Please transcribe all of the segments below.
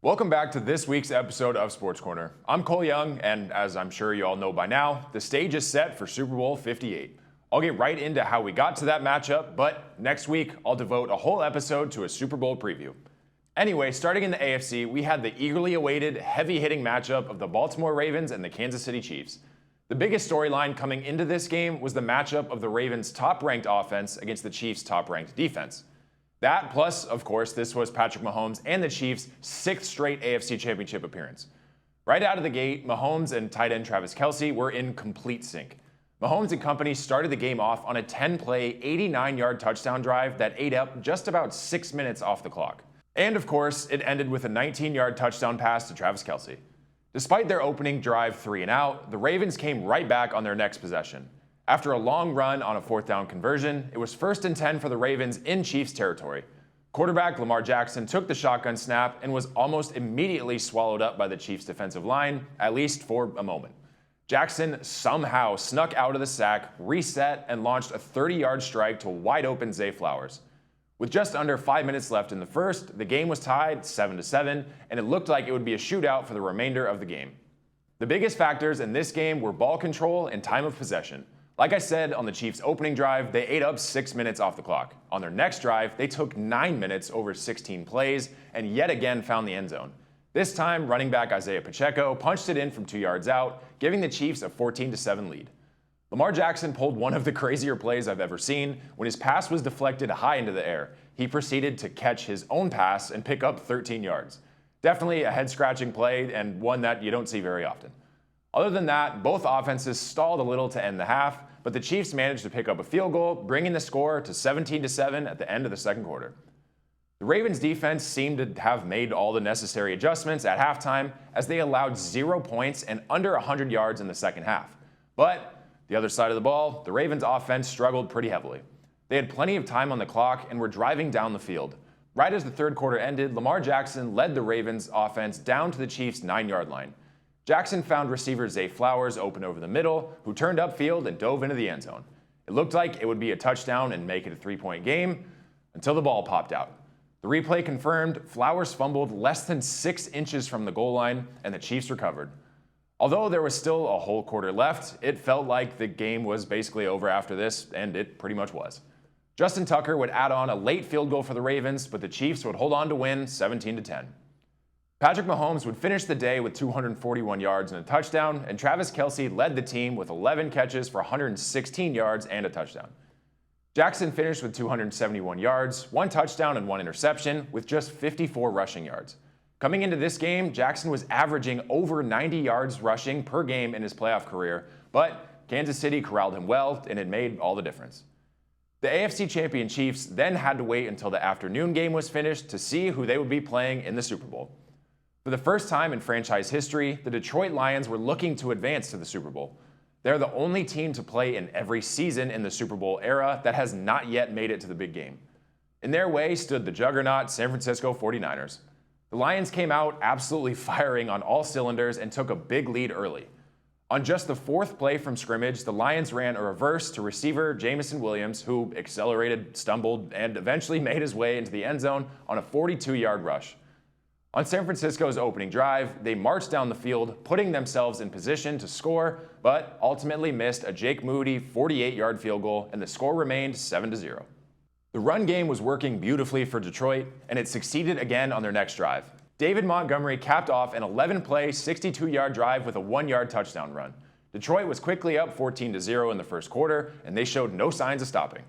Welcome back to this week's episode of Sports Corner. I'm Cole Young, and as I'm sure you all know by now, the stage is set for Super Bowl 58. I'll get right into how we got to that matchup, but next week I'll devote a whole episode to a Super Bowl preview. Anyway, starting in the AFC, we had the eagerly awaited, heavy-hitting matchup of the Baltimore Ravens and the Kansas City Chiefs. The biggest storyline coming into this game was the matchup of the Ravens' top-ranked offense against the Chiefs' top-ranked defense. That, plus, of course, this was Patrick Mahomes and the Chiefs' sixth straight AFC Championship appearance. Right out of the gate, Mahomes and tight end Travis Kelce were in complete sync. Mahomes and company started the game off on a 10-play, 89-yard touchdown drive that ate up just about 6 minutes off the clock. And, of course, it ended with a 19-yard touchdown pass to Travis Kelce. Despite their opening drive 3 and out, the Ravens came right back on their next possession. After a long run on a fourth down conversion, it was 1st and 10 for the Ravens in Chiefs territory. Quarterback Lamar Jackson took the shotgun snap and was almost immediately swallowed up by the Chiefs' defensive line, at least for a moment. Jackson somehow snuck out of the sack, reset, and launched a 30-yard strike to wide-open Zay Flowers. With just under 5 minutes left in the first, the game was tied 7-7, and it looked like it would be a shootout for the remainder of the game. The biggest factors in this game were ball control and time of possession. Like I said, on the Chiefs' opening drive, they ate up 6 minutes off the clock. On their next drive, they took 9 minutes over 16 plays and yet again found the end zone. This time, running back Isaiah Pacheco punched it in from 2 yards out, giving the Chiefs a 14-7 lead. Lamar Jackson pulled one of the crazier plays I've ever seen. When his pass was deflected high into the air, he proceeded to catch his own pass and pick up 13 yards. Definitely a head-scratching play and one that you don't see very often. Other than that, both offenses stalled a little to end the half, but the Chiefs managed to pick up a field goal, bringing the score to 17-7 at the end of the second quarter. The Ravens defense seemed to have made all the necessary adjustments at halftime as they allowed 0 points and under 100 yards in the second half. But the other side of the ball, the Ravens offense struggled pretty heavily. They had plenty of time on the clock and were driving down the field. Right as the third quarter ended, Lamar Jackson led the Ravens offense down to the Chiefs' 9-yard line. Jackson found receiver Zay Flowers open over the middle, who turned upfield and dove into the end zone. It looked like it would be a touchdown and make it a 3-point game until the ball popped out. The replay confirmed Flowers fumbled less than 6 inches from the goal line, and the Chiefs recovered. Although there was still a whole quarter left, it felt like the game was basically over after this, and it pretty much was. Justin Tucker would add on a late field goal for the Ravens, but the Chiefs would hold on to win 17-10. Patrick Mahomes would finish the day with 241 yards and a touchdown, and Travis Kelce led the team with 11 catches for 116 yards and a touchdown. Jackson finished with 271 yards, 1 touchdown and 1 interception, with just 54 rushing yards. Coming into this game, Jackson was averaging over 90 yards rushing per game in his playoff career, but Kansas City corralled him well, and it made all the difference. The AFC champion Chiefs then had to wait until the afternoon game was finished to see who they would be playing in the Super Bowl. For the first time in franchise history, the Detroit Lions were looking to advance to the Super Bowl. They're the only team to play in every season in the Super Bowl era that has not yet made it to the big game. In their way stood the juggernaut San Francisco 49ers. The Lions came out absolutely firing on all cylinders and took a big lead early. On just the 4th play from scrimmage, the Lions ran a reverse to receiver Jamison Williams, who accelerated, stumbled, and eventually made his way into the end zone on a 42-yard rush. On San Francisco's opening drive, they marched down the field, putting themselves in position to score, but ultimately missed a Jake Moody 48-yard field goal, and the score remained 7-0. The run game was working beautifully for Detroit, and it succeeded again on their next drive. David Montgomery capped off an 11-play, 62-yard drive with a 1-yard touchdown run. Detroit was quickly up 14-0 in the first quarter, and they showed no signs of stopping.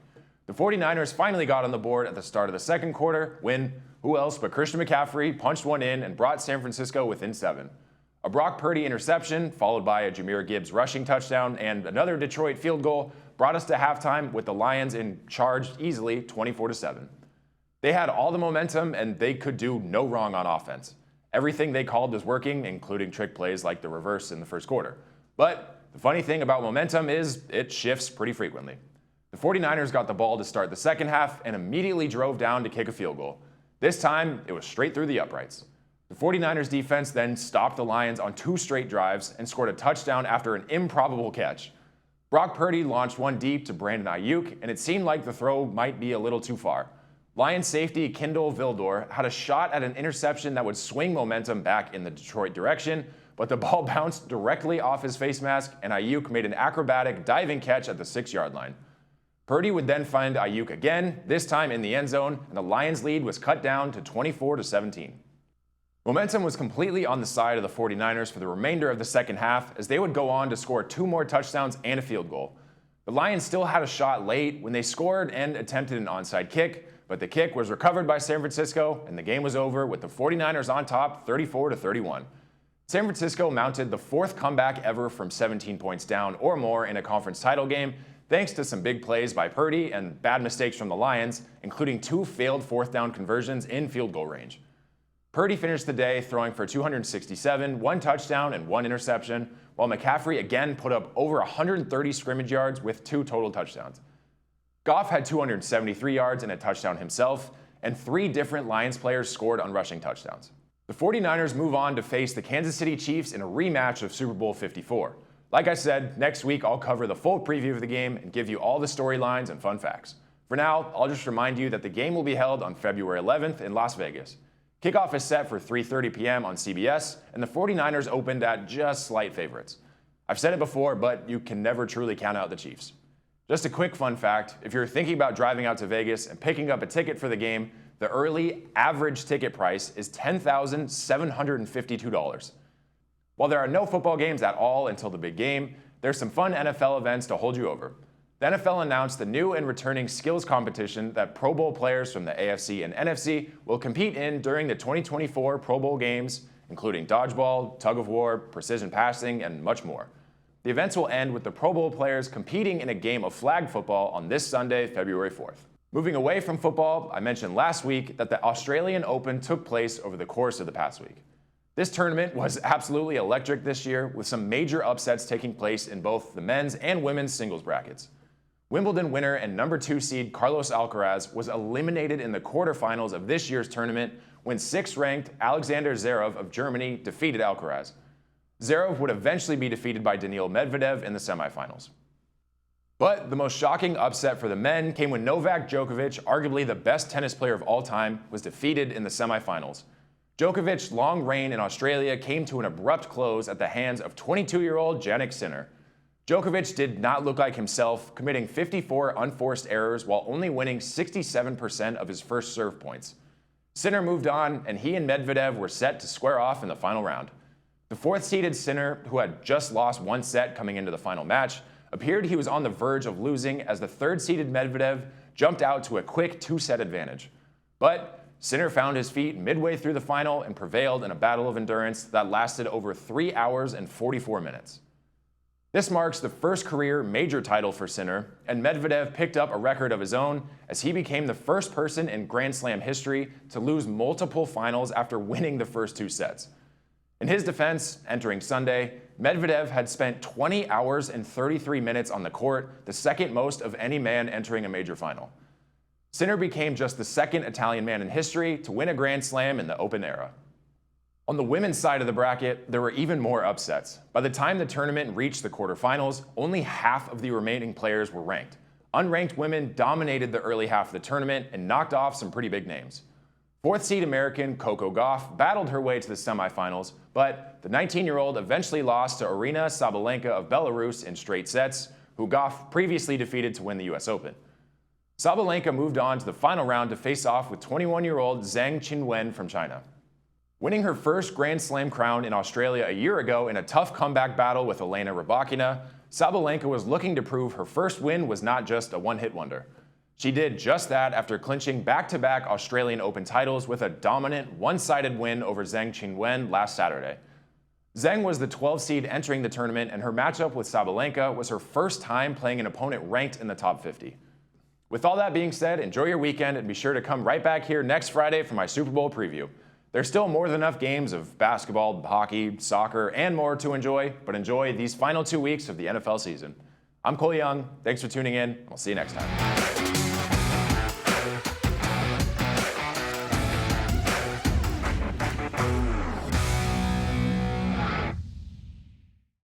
The 49ers finally got on the board at the start of the second quarter when who else but Christian McCaffrey punched one in and brought San Francisco within 7. A Brock Purdy interception, followed by a Jahmyr Gibbs rushing touchdown and another Detroit field goal, brought us to halftime with the Lions in charge easily 24-7. They had all the momentum and they could do no wrong on offense. Everything they called was working, including trick plays like the reverse in the first quarter. But the funny thing about momentum is it shifts pretty frequently. The 49ers got the ball to start the second half and immediately drove down to kick a field goal. This time, it was straight through the uprights. The 49ers defense then stopped the Lions on 2 straight drives and scored a touchdown after an improbable catch. Brock Purdy launched one deep to Brandon Ayuk, and it seemed like the throw might be a little too far. Lions safety Kendall Vildor had a shot at an interception that would swing momentum back in the Detroit direction, but the ball bounced directly off his face mask, and Ayuk made an acrobatic diving catch at the 6-yard line. Purdy would then find Ayuk again, this time in the end zone, and the Lions' lead was cut down to 24-17. Momentum was completely on the side of the 49ers for the remainder of the second half, as they would go on to score 2 more touchdowns and a field goal. The Lions still had a shot late when they scored and attempted an onside kick, but the kick was recovered by San Francisco, and the game was over with the 49ers on top 34-31. San Francisco mounted the 4th comeback ever from 17 points down or more in a conference title game, thanks to some big plays by Purdy and bad mistakes from the Lions, including 2 failed 4th down conversions in field goal range. Purdy finished the day throwing for 267, 1 touchdown and 1 interception, while McCaffrey again put up over 130 scrimmage yards with 2 total touchdowns. Goff had 273 yards and a touchdown himself, and 3 different Lions players scored on rushing touchdowns. The 49ers move on to face the Kansas City Chiefs in a rematch of Super Bowl 54. Like I said, next week I'll cover the full preview of the game and give you all the storylines and fun facts. For now, I'll just remind you that the game will be held on February 11th in Las Vegas. Kickoff is set for 3:30 p.m. on CBS, and the 49ers opened at just slight favorites. I've said it before, but you can never truly count out the Chiefs. Just a quick fun fact, if you're thinking about driving out to Vegas and picking up a ticket for the game, the early average ticket price is $10,752. While there are no football games at all until the big game, there's some fun NFL events to hold you over. The NFL announced the new and returning skills competition that Pro Bowl players from the AFC and NFC will compete in during the 2024 Pro Bowl games, including dodgeball, tug of war, precision passing, and much more. The events will end with the Pro Bowl players competing in a game of flag football on this Sunday, February 4th. Moving away from football, I mentioned last week that the Australian Open took place over the course of the past week. This tournament was absolutely electric this year, with some major upsets taking place in both the men's and women's singles brackets. Wimbledon winner and number 2 seed Carlos Alcaraz was eliminated in the quarterfinals of this year's tournament when 6th-ranked Alexander Zverev of Germany defeated Alcaraz. Zverev would eventually be defeated by Daniil Medvedev in the semifinals. But the most shocking upset for the men came when Novak Djokovic, arguably the best tennis player of all time, was defeated in the semifinals. Djokovic's long reign in Australia came to an abrupt close at the hands of 22-year-old Jannik Sinner. Djokovic did not look like himself, committing 54 unforced errors while only winning 67% of his first serve points. Sinner moved on, and he and Medvedev were set to square off in the final round. The 4th-seeded Sinner, who had just lost 1 set coming into the final match, appeared he was on the verge of losing as the 3rd-seeded Medvedev jumped out to a quick 2-set advantage. But Sinner found his feet midway through the final and prevailed in a battle of endurance that lasted over 3 hours and 44 minutes. This marks the first career major title for Sinner, and Medvedev picked up a record of his own as he became the first person in Grand Slam history to lose multiple finals after winning the first 2 sets. In his defense, entering Sunday, Medvedev had spent 20 hours and 33 minutes on the court, the second most of any man entering a major final. Sinner became just the 2nd Italian man in history to win a Grand Slam in the Open era. On the women's side of the bracket, there were even more upsets. By the time the tournament reached the quarterfinals, only half of the remaining players were ranked. Unranked women dominated the early half of the tournament and knocked off some pretty big names. 4th-seed American Coco Gauff battled her way to the semifinals, but the 19-year-old eventually lost to Aryna Sabalenka of Belarus in straight sets, who Gauff previously defeated to win the US Open. Sabalenka moved on to the final round to face off with 21-year-old Zhang Qinwen from China. Winning her first Grand Slam crown in Australia a year ago in a tough comeback battle with Elena Rybakina, Sabalenka was looking to prove her first win was not just a one-hit wonder. She did just that after clinching back-to-back Australian Open titles with a dominant, one-sided win over Zhang Qinwen last Saturday. Zhang was the 12th seed entering the tournament, and her matchup with Sabalenka was her first time playing an opponent ranked in the top 50. With all that being said, enjoy your weekend and be sure to come right back here next Friday for my Super Bowl preview. There's still more than enough games of basketball, hockey, soccer, and more to enjoy, but enjoy these final 2 weeks of the NFL season. I'm Cole Young. Thanks for tuning in. I'll see you next time.